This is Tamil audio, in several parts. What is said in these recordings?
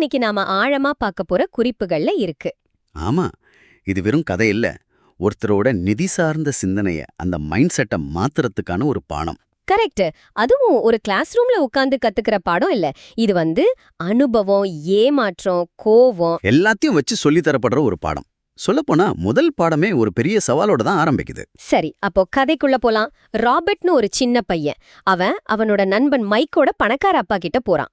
இன்னைக்கு நாம ஆழமா பார்க்க போற குறிப்புகள்ல இருக்கு. ஆமா, இது வெறும் கதை இல்ல. ஒருத்தரோட நிதி சார்ந்த சிந்தனைய, அந்த மைண்ட் செட்டை மாத்துறதுக்கான ஒரு பாடம். கரெக்ட். அதுவும் ஒரு கிளாஸ் ரூம்ல உட்கார்ந்து கத்துக்கிற பாடம் இல்ல. இது அனுபவம், ஏமாற்றம், கோவம் எல்லாத்தையும் வச்சு சொல்லி தரப்படுற ஒரு பாடம். சொல்லப்போனா முதல் பாடமே ஒரு பெரிய சவாலோட தான் ஆரம்பிக்குது. சரி, அப்போ கதைக்குள்ள போலாம். ராபர்ட்னு ஒரு சின்ன பையன். அவனோட நண்பன் மைக்கோட பணக்கார அப்பா கிட்ட போறான்.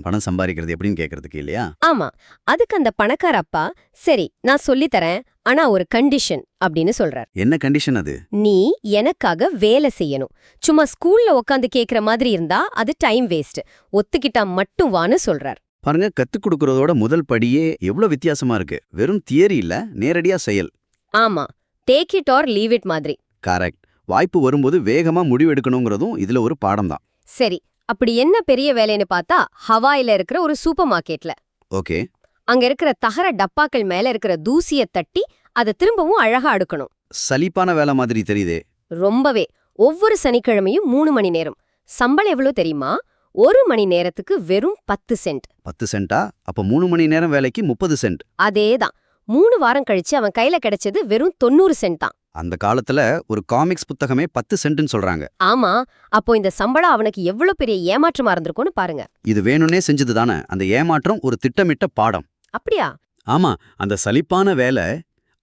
பணம் சம்பாதிக்கிறது எப்படின்னு கேக்குறதுக்கு இல்லையா? ஆமா. அதுக்கு அந்த பணக்கார அப்பா, சரி நான் சொல்லித்தரேன், ஆனா ஒரு கண்டிஷன் அப்படின்னு சொல்றார். என்ன கண்டிஷன் அது? நீ எனக்காக வேலை செய்யணும். சும்மா ஸ்கூல்ல உட்காந்து கேக்குற மாதிரி இருந்தா அது டைம் வேஸ்ட். ஒத்துக்கிட்டா மட்டும் வான்னு சொல்றார். பாருங்க, கத்துக் கொடுக்கறதோட முதல் படியே எவ்வளவு வித்தியாசமா இருக்கு. வெறும் தியரி இல்ல, நேரடியா செயல். ஆமா, take it or leave it மாதிரி. கரெக்ட். வாய்ப்பு வரும்போது வேகமா முடிவு எடுக்கணுங்கிறதும் இதுல ஒரு பாடம் தான். சரி, அப்படி என்ன பெரிய வேலைன்னு பார்த்தா ஹவாயில இருக்கிற ஒரு சூப்பர் மார்க்கெட்ல. ஓகே. அங்க இருக்கிற தகர டப்பாக்கள் மேல இருக்கிற தூசிய தட்டி அதை திரும்பவும் அழகா அடுக்கணும். சலிப்பான வேலை மாதிரி தெரியுதே. ரொம்பவே. ஒவ்வொரு சனிக்கிழமையும் 3 மணி நேரம். சம்பளம் எவ்வளவு தெரியுமா? 1 மணி நேரத்துக்கு வெறும் 10 சென்ட். 10 சென்டா? அப்ப 3 மணி நேரம் வேலைக்கு 30 சென்ட். அதேதான். 3 வாரம் கழிச்சு அவன் கையில கிடைச்சது வெறும் 90 சென்ட் தான். அந்த காலத்துல ஒரு காமிக்ஸ் புத்தகமே 10 சென்ட்னு சொல்றாங்க. ஆமா, அப்போ இந்த சம்பளம் அவனுக்கு எவ்வளவு பெரிய ஏமாற்றமா இருந்திருக்கும்னு பாருங்க. இது வேணும்னே செஞ்சது தானே. அந்த ஏமாற்றம் ஒரு திட்டமிட்ட பாடம். அப்படியா? ஆமா, அந்த சலிப்பான வேலை,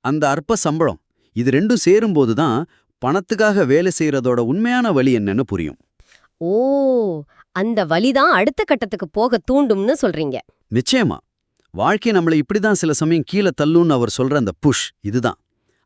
அந்த அற்ப சம்பளம், இது ரெண்டும் சேரும்போது தான் பணத்துக்காக வேலை செய்யறதோட உண்மையான வழி என்னன்னு புரியும். ஓ, அந்த வலிதான் அடுத்த கட்டத்துக்கு போக தூண்டும்னு சொல்றீங்க. நிச்சயமா. வாழ்க்கை நம்மளை இப்படிதான் சில சமயம் கீழே தள்ளுன்னு அவர் சொல்ற அந்த புஷ், இதுதான்.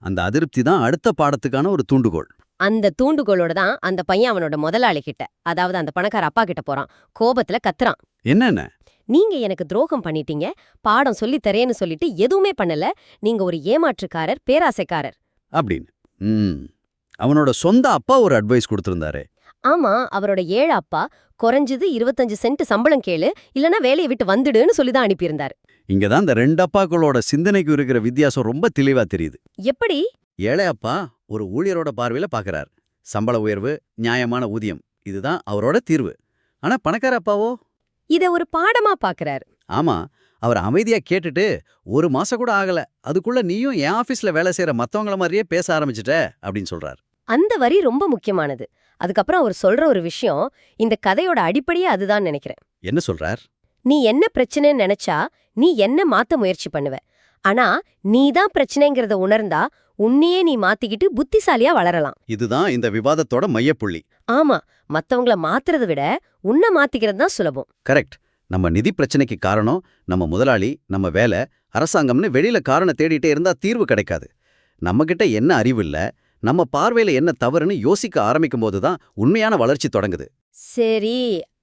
அந்த அதிருப்தி தான் அடுத்த பாடத்துக்கான ஒரு தூண்டுகோல். அந்த தூண்டுகோலோட தான் அந்த பையன் அவனோட முதலாளி கிட்ட, அதாவது அந்த பணக்கார அப்பா கிட்ட போறான். கோபத்துல கத்துறான். என்னென்ன? நீங்க எனக்கு துரோகம் பண்ணிட்டீங்க, பாடம் சொல்லி தரேன்னு சொல்லிட்டு எதுவுமே பண்ணல. நீங்க ஒரு ஏமாற்றுக்காரர், பேராசைக்காரர் அப்படின்னு. அவனோட சொந்த அப்பா ஒரு அட்வைஸ் கொடுத்திருந்தாரு. ஆமா, அவரோட ஏழு அப்பா குறைஞ்சது 25 சென்ட் சம்பளம் கேளு, இல்லனா வேலையை விட்டு வந்துடுன்னு சொல்லிதான் அனுப்பியிருந்தாரு. இங்கதான் இந்த ரெண்டு அப்பாக்களோட சிந்தனைக்கு இருக்கிற வித்தியாசம் ரொம்ப தெளிவா தெரியுது. எப்படி? ஏழை அப்பா ஒரு ஊழியரோட பார்வையில பாக்குறார். சம்பள உயர்வு, நியாயமான ஊதியம், இதுதான் அவரோட தீர்வு. ஆனா பணக்கார அப்பாவோ இத ஒரு பாடமா பாக்குறாரு. ஆமா, அவர் அமைதியா கேட்டுட்டு, 1 மாசம் கூட ஆகல, அதுக்குள்ள நீயும் என் ஆபீஸ்ல வேலை செய்யற மத்தவங்கள மாதிரியே பேச ஆரம்பிச்சிட்ட அப்படின்னு சொல்றார். அந்த வரி ரொம்ப முக்கியமானது. அதுக்கப்புறம் அவர் சொல்ற ஒரு விஷயம், இந்த கதையோட அடிப்படையே அதுதான் நினைக்கிறேன். என்ன சொல்றார்? நீ என்ன பிரச்சனைன்னு நினைச்சா நீ என்ன மாத்த முயற்சி பண்ணுவ. ஆனா நீதான் பிரச்சனைங்கிறத உணர்ந்தா உன்னையே நீ மாத்திக்கிட்டு புத்திசாலியா வளரலாம். இதுதான் இந்த விவாதத்தோட மையப்புள்ளி. ஆமா, மத்தவங்கள மாத்துறதை விட உன்னை மாத்திக்கிறது தான் சுலபம். கரெக்ட். நம்ம நிதி பிரச்சனைக்கு காரணம் நம்ம முதலாளி, நம்ம வேலை, அரசாங்கம்னு வெளியில காரணம் தேடிட்டே இருந்தா தீர்வு கிடைக்காது. நம்மகிட்ட என்ன அறிவு இல்ல, நம்ம பார்வையில என்ன தவறுன்னு யோசிக்க ஆரம்பிக்கும் போதுதான் உண்மையான வளர்ச்சி தொடங்குது. சரி,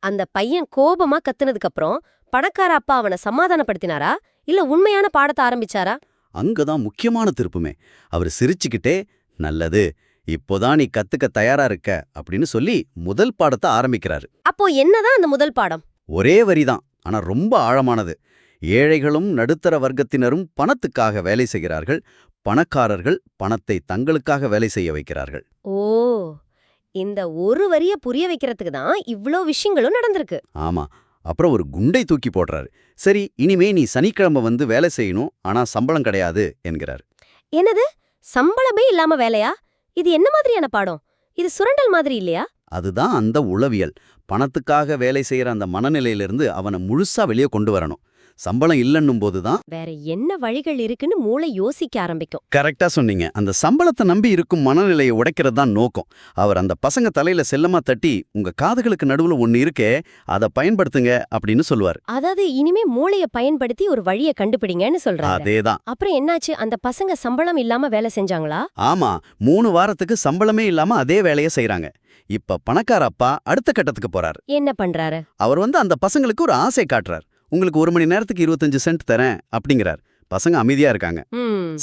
அந்த பையன் கோபமா கத்துனதுக்கு அப்புறம் பணக்கார அப்பா அவனை சமாதானப்படுத்தினாரா, இல்ல உண்மையான பாடத்தை ஆரம்பிச்சாரா? அங்கதான் முக்கியமான திருப்புமே. அவர் சிரிச்சுக்கிட்டே, நல்லது, இப்போதான் நீ கத்துக்க தயாரா இருக்க அப்படின்னு சொல்லி முதல் பாடத்தை ஆரம்பிக்கிறாரு. அப்போ என்னதான் அந்த முதல் பாடம்? ஒரே வரிதான், ஆனா ரொம்ப ஆழமானது. ஏழைகளும் நடுத்தர வர்க்கத்தினரும் பணத்துக்காக வேலை செய்கிறார்கள், பணக்காரர்கள் பணத்தை தங்களுக்காக வேலை செய்ய வைக்கிறார்கள். ஓ, இந்த ஒரு வரிய புரிய வைக்கிறதுக்கு தான் இவ்ளோ விஷயங்களும் நடந்திருக்கு. ஆமா. அப்புறம் ஒரு குண்டை தூக்கி போடுறாரு. சரி, இனிமே நீ சனிக்கிழமை வந்து வேலை செய்யணும், ஆனா சம்பளம் கிடையாது என்கிறார். என்னது, சம்பளமே இல்லாம வேலையா? இது என்ன மாதிரியான பாடம்? இது சுரண்டல் மாதிரி இல்லையா? அதுதான் அந்த உளவியல். பணத்துக்காக வேலை செய்யற அந்த மனநிலையிலிருந்து அவனை முழுசா வெளியே கொண்டு வரணும். சம்பளம் இல்லன்னும் போதுதான் வேற என்ன வழிகள் இருக்குன்னு மூளை யோசிக்க ஆரம்பிக்கும். கரெக்டா சொன்னீங்க. அந்த சம்பளத்தை நம்பி இருக்கும் மனநிலையை உடைக்கிறது தான் நோக்கம். அவர் அந்த பசங்க தலையில செல்லமா தட்டி, உங்க காதுகளுக்கு நடுவுல ஒன்னு இருக்கே, அதை பயன்படுத்துங்க அப்படின்னு சொல்லுவார். அதாவது இனிமே மூளைய பயன்படுத்தி ஒரு வழியை கண்டுபிடிங்கன்னு சொல்றாரு. அதேதான். அப்புறம் என்னாச்சு? அந்த பசங்க சம்பளம் இல்லாம வேலை செஞ்சாங்களா? ஆமா, 3 வாரத்துக்கு சம்பளமே இல்லாம அதே வேலையை செய்யறாங்க. இப்ப பணக்கார அப்பா அடுத்த கட்டத்துக்கு போறாரு. என்ன பண்றாரு? அவர் அந்த பசங்களுக்கு ஒரு ஆசை காட்டுறார். உங்களுக்கு 1 மணி நேரத்துக்கு 25 சென்ட் தரேன் அப்படிங்கிறார். பசங்க அமைதியா இருக்காங்க.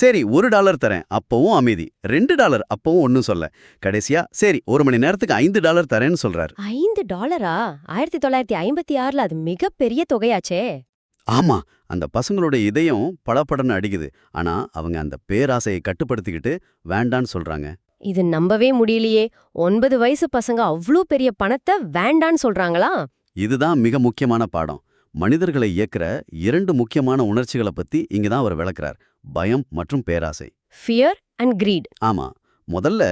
சரி, $1 தரேன், அப்பவும் அமைதி. $2, அப்பவும் ஒன்னும் சொல்ல. கடைசியா சரி 1 மணி நேரத்துக்கு $5 தரேன்னு சொல்றாரு. $5? 1956ல அது மிகப்பெரிய தொகையாச்சே. ஆமா, அந்த பசங்களோட இதயம் படபடன்னு அடிக்குது. ஆனா அவங்க அந்த பேராசையை கட்டுப்படுத்திக்கிட்டு வேண்டான்னு சொல்றாங்க. இது நம்பவே முடியலையே. 9 வயசு பசங்க அவ்ளோ பெரிய பணத்தை வேண்டான்னு சொல்றாங்களா? இதுதான் மிக முக்கியமான பாடம். மனிதர்களை இயக்குற 2 முக்கியமான உணர்ச்சிகளை பத்தி இங்க தான் அவர் விளக்குறார். பயம் மற்றும் பேராசை. Fear and greed. ஆமா, முதல்ல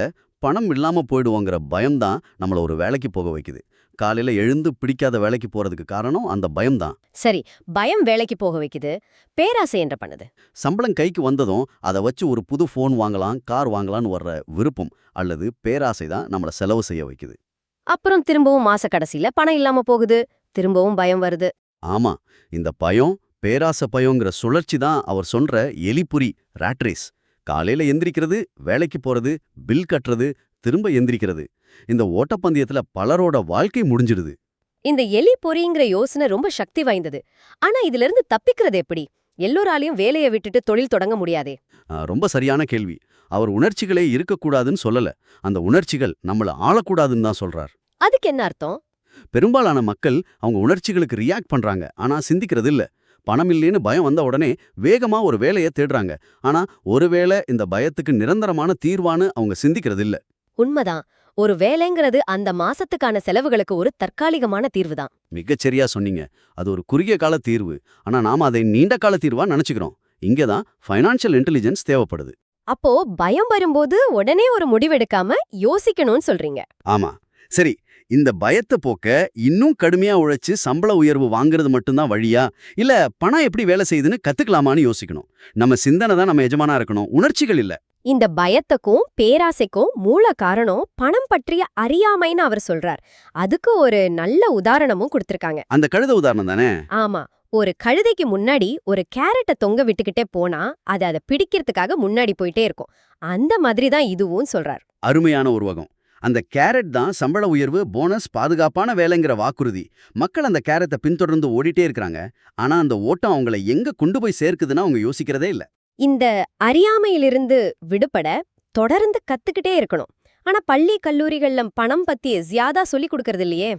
பணம் இல்லாம போயிடுவோங்கிற பயம்தான் நம்மள ஒரு வேலைக்கு போக வைக்குது. காலையில எழுந்து பிடிக்காத வேலைக்கு போறதுக்கு காரணம் அந்த பயம்தான். சரி, பயம் வேலைக்கு போக வைக்குது, பேராசை என்ன பண்ணுது? சம்பளம் கைக்கு வந்ததும் அதை வச்சு ஒரு புது ஃபோன் வாங்கலாம், கார் வாங்கலாம்னு வர்ற விருப்பம் அல்லது பேராசை தான் நம்மள செலவு செய்ய வைக்குது. அப்புறம் திரும்பவும் மாச கடைசியில பணம் இல்லாம போகுது, திரும்பவும் பயம் வருது. ஆமா, இந்த பயம் பேராசை பயங்கிற சுழற்சி தான் அவர் சொல்ற எலிப்புரி, ராட் ரேஸ். காலையில எந்திரிக்கிறது, வேலைக்கு போறது, பில் கட்டுறது, திரும்ப எந்திரிக்கிறது. இந்த ஓட்டப்பந்தயத்துல பலரோட வாழ்க்கை முடிஞ்சிடுது. இந்த எலி பொறிங்கிற யோசனை ரொம்ப சக்தி வாய்ந்தது. ஆனா இதுல இருந்து தப்பிக்கிறது எப்படி? எல்லோராலையும் வேலையை விட்டுட்டு தொழில் தொடங்க முடியாதே. ரொம்ப சரியான கேள்வி. அவர் உணர்ச்சிகளே இருக்கக்கூடாதுன்னு சொல்லல, அந்த உணர்ச்சிகள் நம்மள ஆளக்கூடாதுன்னு தான் சொல்றார். அதுக்கு என்ன அர்த்தம்? பெரும்பாலான மக்கள் அவங்க உணர்ச்சிகளுக்கு ரியாக்ட் பண்றாங்க, ஆனா சிந்திக்கிறது இல்ல. பணம் இல்லேன்னு பயம் வந்த உடனே வேகமா ஒரு வேலையை தேடுறாங்க. ஆனா ஒருவேளை இந்த பயத்துக்கு நிரந்தரமான தீர்வான்னு அவங்க சிந்திக்கிறது இல்ல. உண்மைதான். ஒரு வேலைங்கிறது அந்த மாசத்துக்கான செலவுகளுக்கு ஒரு தற்காலிகமான தீர்வுதான். மிகச்சரியா சொன்னீங்க. அது ஒரு குறுகிய கால தீர்வு. ஆனா நாம அதை நீண்ட கால தீர்வா நினைச்சுக்கிறோம். இங்கதான் ஃபைனான்சியல் இன்டெலிஜென்ஸ் தேவைப்படுது. அப்போ பயம் வரும்போது உடனே ஒரு முடிவெடுக்காம யோசிக்கணும்னு சொல்றீங்க. ஆமா. சரி, இந்த பயத்தை போக்க இன்னும் கடுமையா உழைச்சு சம்பள உயர்வு வாங்குறது மட்டும்தான் வழியா, இல்ல பணம் எப்படி வேலை செய்யுதுன்னு கத்துக்கலாமான்னு யோசிக்கணும். நம்ம சிந்தனை தான் நம்ம எஜமானா இருக்கணும், உணர்ச்சிகள் இல்ல. இந்த பயத்துக்கும் பேராசைக்கும் மூல காரணம் பணம் பற்றிய அறியாமைன்னு அவர் சொல்றார். அதுக்கு ஒரு நல்ல உதாரணமும் கொடுத்திருக்காங்க. அந்த கழுத உதாரணம் தானே? ஆமா, ஒரு கழுதைக்கு முன்னாடி ஒரு கேரட்டை தொங்க விட்டுக்கிட்டே போனா அது அதை பிடிக்கிறதுக்காக முன்னாடி போயிட்டே இருக்கும். அந்த மாதிரி தான் இதுவும் சொல்றார். அருமையான உருவகம். அந்த கேரட் தான் சம்பள உயர்வு, போனஸ், பாதுகாப்பான வேலைங்கிற வாக்குறுதி. மக்கள் அந்த கேரட்டை பின்தொடர்ந்து ஓடிட்டே இருக்காங்க. ஆனா அந்த ஓட்டம் அவங்கள எங்க கொண்டு போய் சேர்க்குதுன்னு அவங்க யோசிக்கிறதே இல்ல. இந்த அறியாமையிலிருந்து விடுபட தொடர்ந்து கத்துக்கிட்டே இருக்கணும். ஆனா பள்ளி கல்லூரிகள்ல பணம் பத்தி ஜியாதா சொல்லி கொடுக்கறது இல்லையே.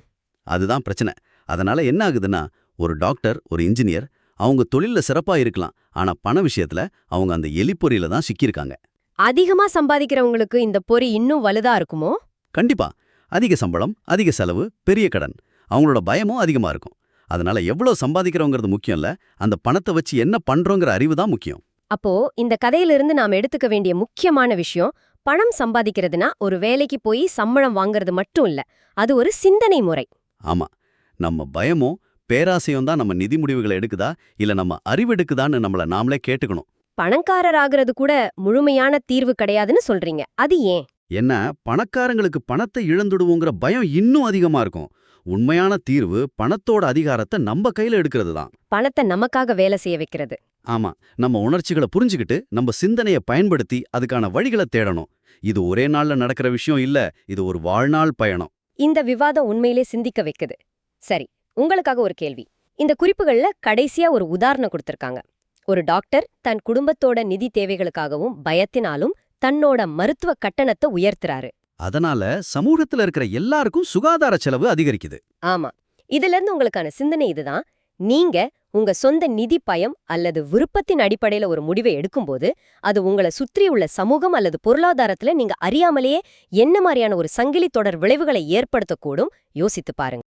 அதுதான் பிரச்சனை. அதனால என்ன ஆகுதுன்னா, ஒரு டாக்டர், ஒரு இன்ஜினியர் அவங்க தொழில்ல சிறப்பா இருக்கலாம், ஆனா பண விஷயத்துல அவங்க அந்த எலிப்பொறியில தான் சிக்கியிருக்காங்க. அதிகமா சம்பாதிக்கிறவங்களுக்கு இந்த பொறி இன்னும் வலுதா இருக்குமோ? கண்டிப்பா. அதிக சம்பளம், அதிக செலவு, பெரிய கடன், அவங்களோட பயமும் அதிகமா இருக்கும். அதனால எவ்வளவு சம்பாதிக்கிறோங்கிறது முக்கியம் இல்ல, அந்த பணத்தை வச்சு என்ன பண்றோங்கிற அறிவு தான் முக்கியம். அப்போ இந்த கதையிலிருந்து நாம் எடுத்துக்க வேண்டிய முக்கியமான விஷயம், பணம் சம்பாதிக்கிறதுனா ஒரு வேலைக்கு போய் சம்பளம் வாங்குறது மட்டும் இல்ல, அது ஒரு சிந்தனை முறை. ஆமா, நம்ம பயமும் பேராசையும் தான் நம்ம நிதி முடிவுகளை எடுக்குதா இல்ல நம்ம அறிவெடுக்குதான்னு நம்மள நாமளே கேட்டுக்கணும். பணக்காரர் ஆகிறது கூட முழுமையான தீர்வு கிடையாதுன்னு சொல்றீங்க. அது ஏன்? என்ன, பணக்காரங்களுக்கு பணத்தை இழந்துடுவோங்கிற பயம் இன்னும் அதிகமா இருக்கும். உண்மையான தீர்வு பணத்தோட அதிகாரத்தை நம்ம கையில எடுக்கிறது தான். பணத்தை நமக்காக வேலை செய்ய வைக்கிறது. ஆமா, நம்ம உணர்ச்சிகளை புரிஞ்சுக்கிட்டு நம்ம சிந்தனையை பயன்படுத்தி அதுக்கான வழிகளை தேடணும். இது ஒரே நாள்ல நடக்கிற விஷயம் இல்ல, இது ஒரு வாழ்நாள் பயணம். இந்த விவாதம் உண்மையிலே சிந்திக்க வைக்குது. சரி, உங்களுக்காக ஒரு கேள்வி. இந்த குறிப்புகள்ல கடைசியா ஒரு உதாரணம் கொடுத்திருக்காங்க. ஒரு டாக்டர் தன் குடும்பத்தோட நிதி தேவைகளுக்காகவும் பயத்தினாலும் தன்னோட மருத்துவ கட்டணத்தை உயர்த்துறாரு. அதனால சமூகத்துல இருக்கிற எல்லாருக்கும் சுகாதார செலவு அதிகரிக்குது. ஆமா, இதுல இருந்து உங்களுக்கான சிந்தனை இதுதான். நீங்க உங்க சொந்த நிதி பயம் அல்லது விருப்பத்தின் அடிப்படையில ஒரு முடிவை எடுக்கும்போது அது உங்களை சுற்றியுள்ள சமூகம் அல்லது பொருளாதாரத்துல நீங்க அறியாமலேயே என்ன மாதிரியான ஒரு சங்கிலி தொடர் விளைவுகளை ஏற்படுத்தக்கூடும் யோசித்து பாருங்க.